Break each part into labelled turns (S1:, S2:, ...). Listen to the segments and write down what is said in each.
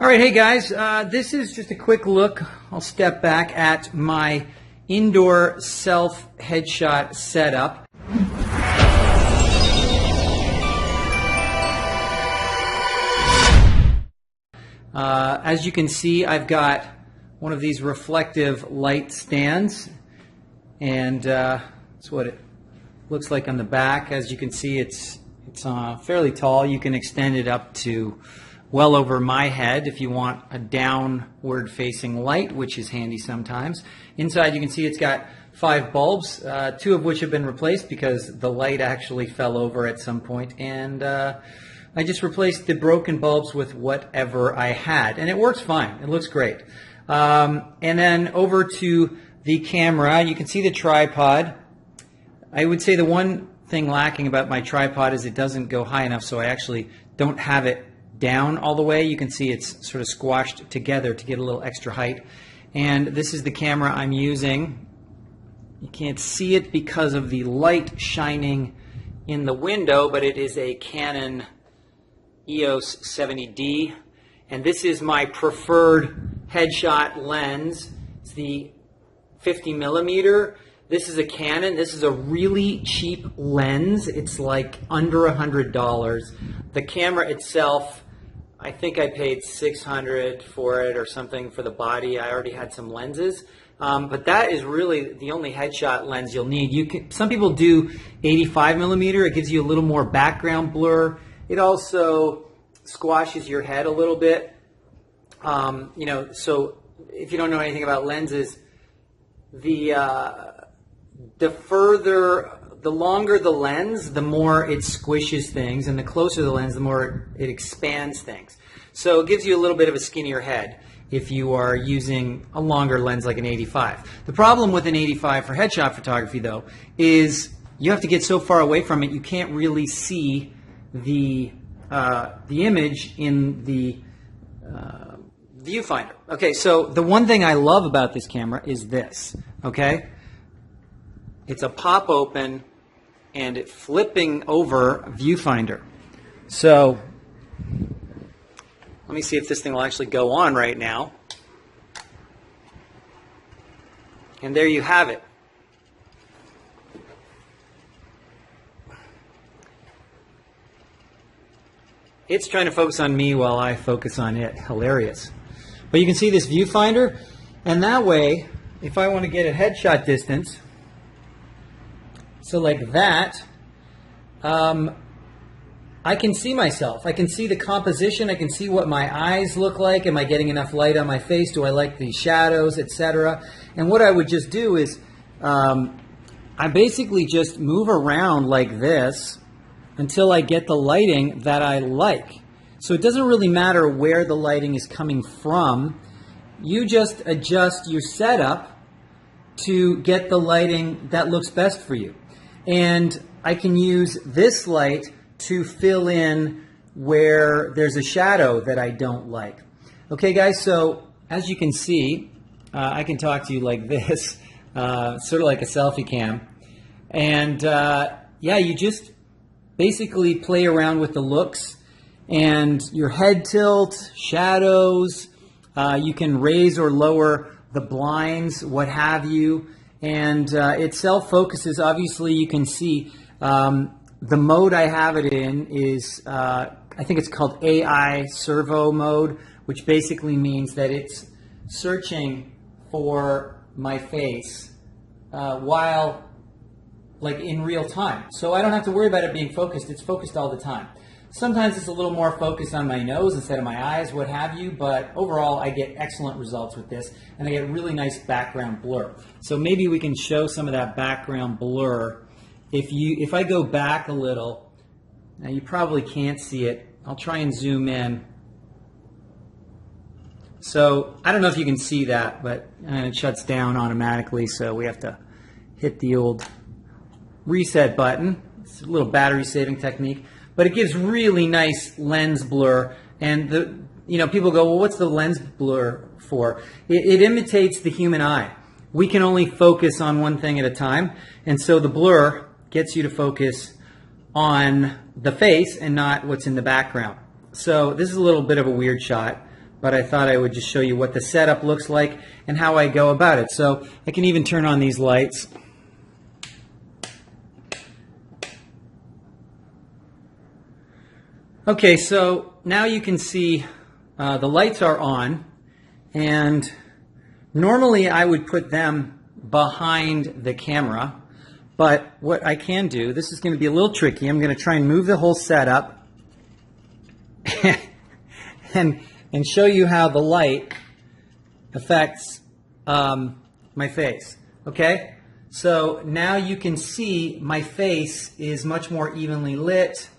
S1: All right, hey guys, this is just a quick look. I'll step back at my indoor self headshot setup. As you can see, I've got one of these reflective light stands, and that's what it looks like on the back. As you can see, it's fairly tall. You can extend it up to well over my head if you want a downward facing light, which is handy sometimes. Inside you can see it's got 5 bulbs, 2 of which have been replaced because the light actually fell over at some point, and I just replaced the broken bulbs with whatever I had, and it works fine. It looks great. And then over to the camera, you can see the tripod. I would say the one thing lacking about my tripod is it doesn't go high enough, so I actually don't have it down all the way. You can see it's sort of squashed together to get a little extra height. And this is the camera I'm using. You can't see it because of the light shining in the window, but it is a Canon EOS 70D, and this is my preferred headshot lens. It's the 50mm. This is a Canon. This is a really cheap lens. It's like under $100. The camera itself, I think I paid $600 for it or something for the body. I already had some lenses. But that is really the only headshot lens you'll need. Some people do 85mm. It gives you a little more background blur. It also squashes your head a little bit. So if you don't know anything about lenses, the longer the lens, the more it squishes things, and the closer the lens, the more it expands things. So it gives you a little bit of a skinnier head if you are using a longer lens like an 85. The problem with an 85 for headshot photography, though, is you have to get so far away from it you can't really see the image in the viewfinder. Okay, so the one thing I love about this camera is this, okay? It's a pop open and it flipping over viewfinder. So let me see if this thing will actually go on right now. And there you have it. It's trying to focus on me while I focus on it. Hilarious. But you can see this viewfinder, and that way, if I want to get a headshot distance, so like that, I can see myself. I can see the composition. I can see what my eyes look like. Am I getting enough light on my face? Do I like the shadows, etc.? And what I would just do is I basically just move around like this until I get the lighting that I like. So it doesn't really matter where the lighting is coming from. You just adjust your setup to get the lighting that looks best for you. And I can use this light to fill in where there's a shadow that I don't like. Okay guys, so as you can see, I can talk to you like this, sort of like a selfie cam. And yeah, you just basically play around with the looks and your head tilt, shadows, you can raise or lower the blinds, what have you, and it self-focuses. Obviously you can see the mode I have it in is, I think it's called AI servo mode, which basically means that it's searching for my face while like in real time. So I don't have to worry about it being focused. It's focused all the time. Sometimes it's a little more focused on my nose instead of my eyes, what have you, but overall I get excellent results with this, and I get really nice background blur. So maybe we can show some of that background blur. If I go back a little, now you probably can't see it. I'll try and zoom in. So I don't know if you can see that, but it shuts down automatically, so we have to hit the old reset button. It's a little battery saving technique, but it gives really nice lens blur. And people go, well, what's the lens blur for? It imitates the human eye. We can only focus on one thing at a time, and so the blur gets you to focus on the face and not what's in the background. So this is a little bit of a weird shot, but I thought I would just show you what the setup looks like and how I go about it. So I can even turn on these lights. Okay, so now you can see the lights are on, and normally I would put them behind the camera, but what I can do, this is going to be a little tricky. I'm going to try and move the whole setup and show you how the light affects my face. Okay, so now you can see my face is much more evenly lit.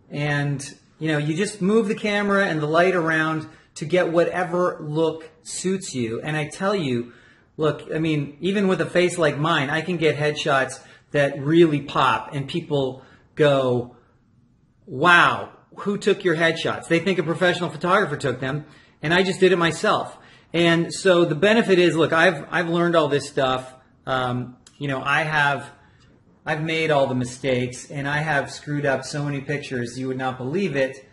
S1: And, you know, you just move the camera and the light around to get whatever look suits you. And I tell you, look, I mean, even with a face like mine, I can get headshots that really pop and people go, wow, who took your headshots? They think a professional photographer took them, and I just did it myself. And so the benefit is, look, I've learned all this stuff. You know, I've made all the mistakes, and I have screwed up so many pictures you would not believe it.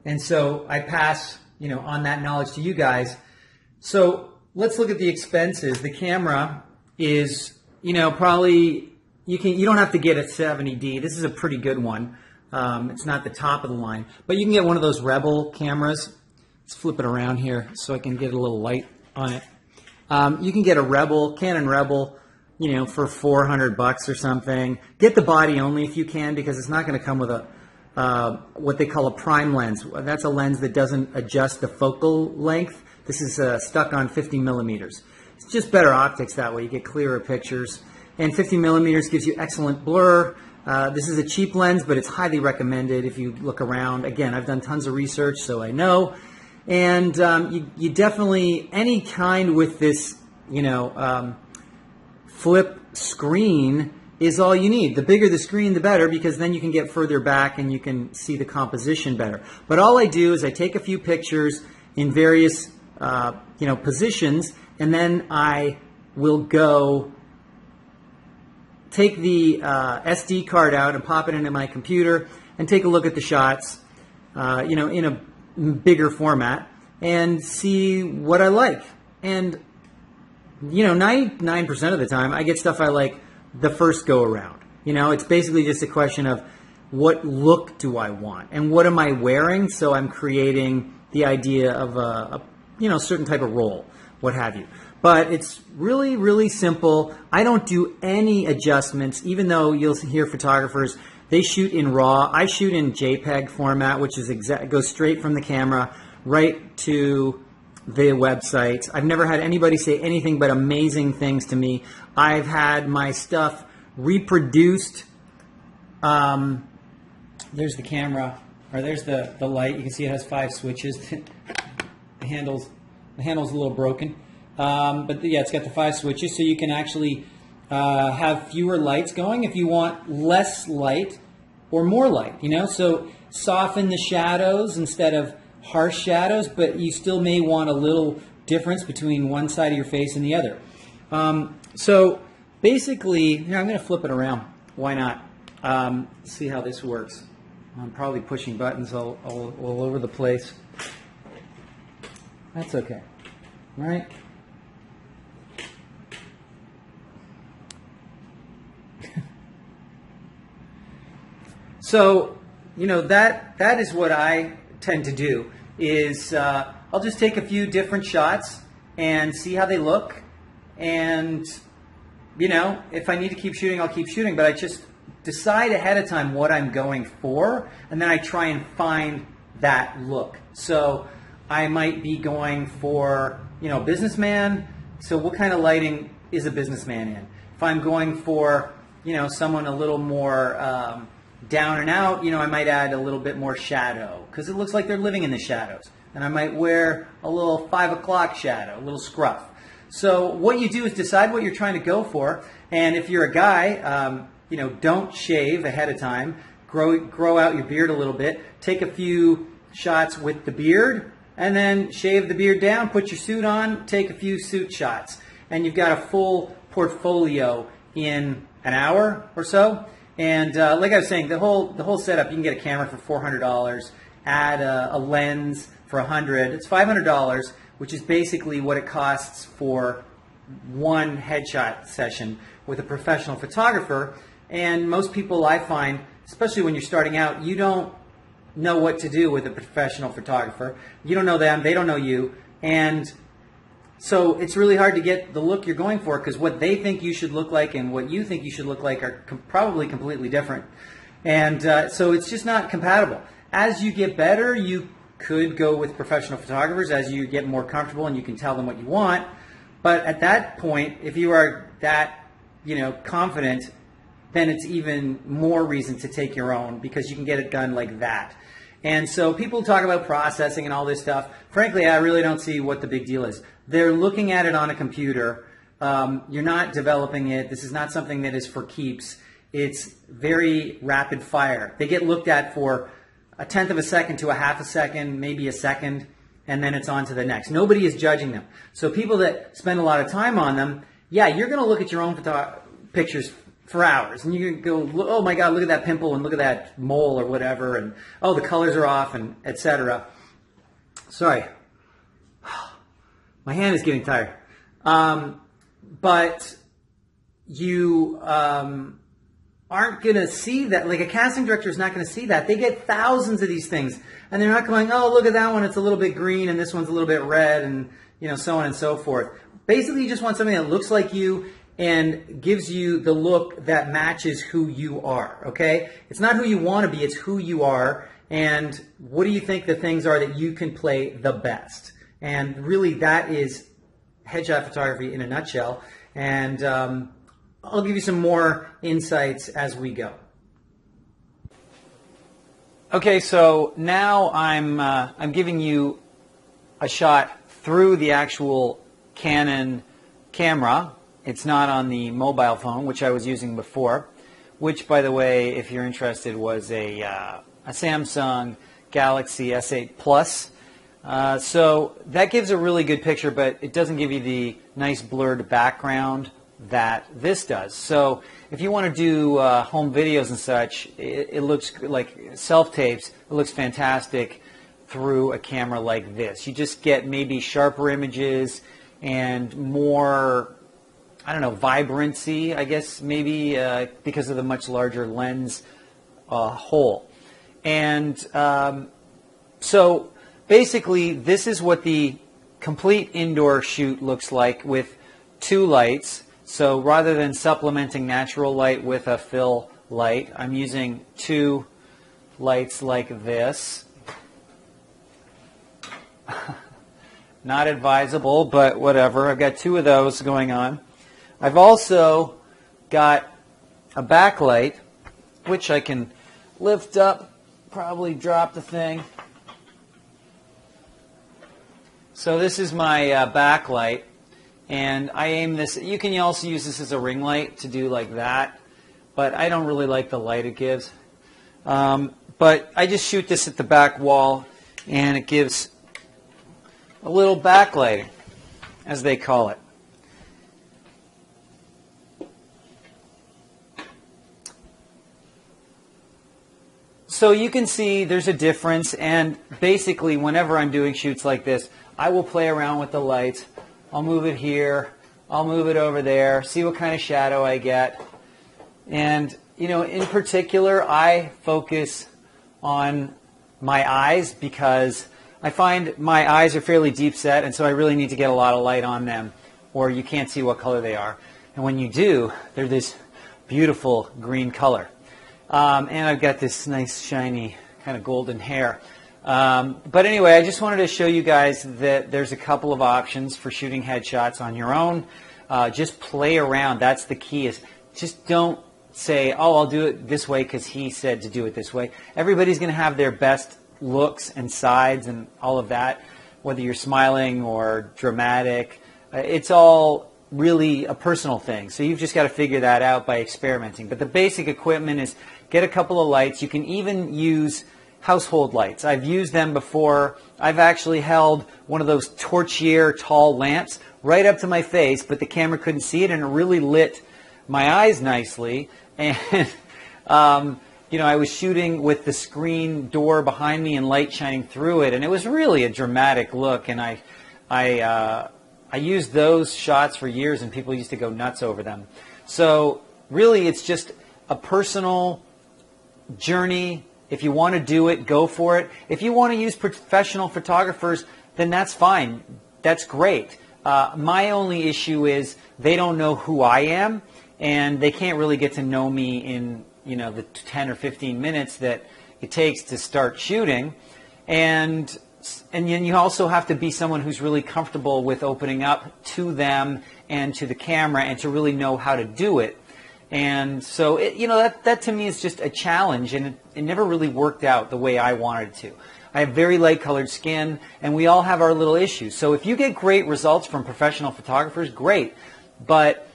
S1: And so I pass, you know, on that knowledge to you guys. So let's look at the expenses. The camera is, you know, probably you don't have to get a 70D. This is a pretty good one. It's not the top of the line, but you can get one of those Rebel cameras. Let's flip it around here so I can get a little light on it. You can get a Canon Rebel, you know, for $400 or something. Get the body only if you can, because it's not going to come with a what they call a prime lens. That's a lens that doesn't adjust the focal length. This is stuck on 50 millimeters. It's just better optics that way. You get clearer pictures. And 50 millimeters gives you excellent blur. This is a cheap lens, but it's highly recommended if you look around. Again, I've done tons of research, so I know. And you definitely, any kind with this, you know, flip screen is all you need. The bigger the screen, the better, because then you can get further back and you can see the composition better. But all I do is I take a few pictures in various you know, positions, and then I will go take the SD card out and pop it into my computer and take a look at the shots, you know, in a bigger format, and see what I like. And you know, 99% of the time, I get stuff I like the first go around. You know, it's basically just a question of what look do I want and what am I wearing, so I'm creating the idea of a you know, certain type of role, what have you. But it's really, really simple. I don't do any adjustments, even though you'll hear photographers, they shoot in RAW. I shoot in JPEG format, which is goes straight from the camera right to the website. I've never had anybody say anything but amazing things to me. I've had my stuff reproduced. There's the camera, or there's the light. You can see it has 5 switches. the handle's a little broken, but yeah, it's got the 5 switches, so you can actually have fewer lights going if you want less light or more light. You know, so soften the shadows instead of harsh shadows, but you still may want a little difference between one side of your face and the other. So basically, you know, I'm going to flip it around. Why not? See how this works. I'm probably pushing buttons all over the place. That's okay, right? So, you know, that is what I tend to do is I'll just take a few different shots and see how they look, and you know, if I need to keep shooting, I'll keep shooting, but I just decide ahead of time what I'm going for, and then I try and find that look. So I might be going for, you know, businessman, so what kind of lighting is a businessman in? If I'm going for, you know, someone a little more down and out, you know, I might add a little bit more shadow because it looks like they're living in the shadows. And I might wear a little 5 o'clock shadow, a little scruff. So what you do is decide what you're trying to go for. And if you're a guy, you know, don't shave ahead of time. Grow out your beard a little bit. Take a few shots with the beard, and then shave the beard down. Put your suit on. Take a few suit shots, and you've got a full portfolio in an hour or so. And like I was saying, the whole setup, you can get a camera for $400. Add a lens for 100. It's $500, which is basically what it costs for one headshot session with a professional photographer. And most people, I find, especially when you're starting out, you don't know what to do with a professional photographer. You don't know them, they don't know you, and so it's really hard to get the look you're going for, because what they think you should look like and what you think you should look like are probably completely different. And so it's just not compatible. As you get better, you could go with professional photographers as you get more comfortable and you can tell them what you want. But at that point, if you are that, confident, then it's even more reason to take your own, because you can get it done like that. And so people talk about processing and all this stuff. Frankly, I really don't see what the big deal is. They're looking at it on a computer. You're not developing it. This is not something that is for keeps. It's very rapid fire. They get looked at for a tenth of a second to a half a second, maybe a second, and then it's on to the next. Nobody is judging them. So people that spend a lot of time on them, yeah, you're going to look at your own pictures for hours, and you go, oh my God, look at that pimple and look at that mole or whatever, and oh, the colors are off, and etc. Sorry, my hand is getting tired. But you aren't going to see that. Like, a casting director is not going to see that. They get thousands of these things, and they're not going, oh, look at that one, it's a little bit green, and this one's a little bit red, and so on and so forth. Basically, you just want something that looks like you and gives you the look that matches who you are, okay? It's not who you want to be, it's who you are, and what do you think the things are that you can play the best? And really, that is headshot photography in a nutshell, and I'll give you some more insights as we go. Okay, so now I'm giving you a shot through the actual Canon camera. It's not on the mobile phone, which I was using before, which, by the way, if you're interested, was a Samsung Galaxy S8 Plus. So that gives a really good picture, but it doesn't give you the nice blurred background that this does. So if you want to do home videos and such, it looks like self-tapes. It looks fantastic through a camera like this. You just get maybe sharper images and more, I don't know, vibrancy, I guess, maybe because of the much larger lens hole. And so basically, this is what the complete indoor shoot looks like with two lights. So rather than supplementing natural light with a fill light, I'm using two lights like this. Not advisable, but whatever. I've got two of those going on. I've also got a backlight, which I can lift up, probably drop the thing. So this is my backlight, and I aim this. You can also use this as a ring light to do like that, but I don't really like the light it gives. But I just shoot this at the back wall, and it gives a little backlighting, as they call it. So you can see there's a difference, and basically whenever I'm doing shoots like this, I will play around with the lights. I'll move it here, I'll move it over there, see what kind of shadow I get. And, in particular, I focus on my eyes because I find my eyes are fairly deep set, and so I really need to get a lot of light on them, or you can't see what color they are. And when you do, they're this beautiful green color. And I've got this nice, shiny, kind of golden hair. But anyway, I just wanted to show you guys that there's a couple of options for shooting headshots on your own. Just play around. That's the key. Is just don't say, oh, I'll do it this way because he said to do it this way. Everybody's going to have their best looks and sides and all of that, whether you're smiling or dramatic. It's all really a personal thing. So you've just got to figure that out by experimenting. But the basic equipment is get a couple of lights. You can even use household lights. I've used them before. I've actually held one of those torchier tall lamps right up to my face, but the camera couldn't see it, and it really lit my eyes nicely. And I was shooting with the screen door behind me and light shining through it, and it was really a dramatic look. And I used those shots for years, and people used to go nuts over them. So really, it's just a personal journey. If you want to do it, go for it. If you want to use professional photographers, then that's fine. That's great. My only issue is they don't know who I am, and they can't really get to know me in the 10 or 15 minutes that it takes to start shooting. And then you also have to be someone who's really comfortable with opening up to them and to the camera and to really know how to do it. And so, that to me is just a challenge, and it never really worked out the way I wanted it to. I have very light colored skin, and we all have our little issues. So if you get great results from professional photographers, great. But,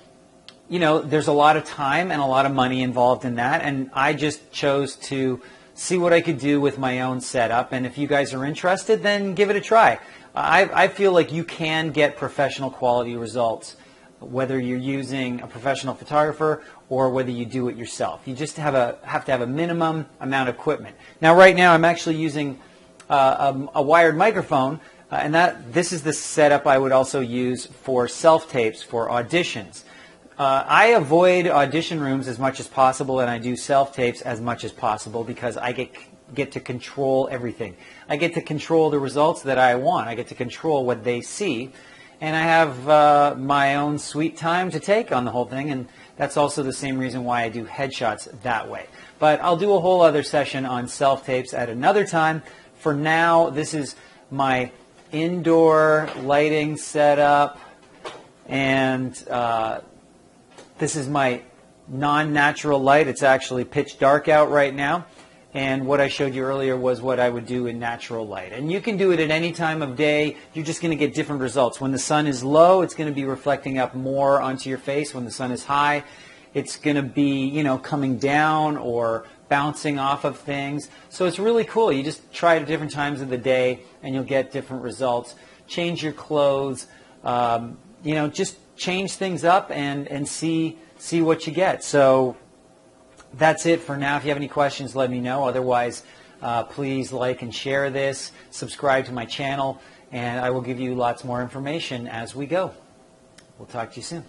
S1: there's a lot of time and a lot of money involved in that, and I just chose to see what I could do with my own setup. And if you guys are interested, then give it a try. I feel like you can get professional quality results, whether you're using a professional photographer or whether you do it yourself. You just have to have a minimum amount of equipment. Now, right now, I'm actually using a wired microphone, and this is the setup I would also use for self-tapes for auditions. I avoid audition rooms as much as possible, and I do self-tapes as much as possible because I get to control everything. I get to control the results that I want. I get to control what they see. And I have my own sweet time to take on the whole thing, and that's also the same reason why I do headshots that way. But I'll do a whole other session on self-tapes at another time. For now, this is my indoor lighting setup, and this is my non-natural light. It's actually pitch dark out right now. And what I showed you earlier was what I would do in natural light. And you can do it at any time of day. You're just going to get different results. When the sun is low, it's going to be reflecting up more onto your face. When the sun is high, it's going to be, coming down or bouncing off of things. So it's really cool. You just try it at different times of the day, and you'll get different results. Change your clothes. Just change things up and see what you get. So that's it for now. If you have any questions, let me know. Otherwise, please like and share this, subscribe to my channel, and I will give you lots more information as we go. We'll talk to you soon.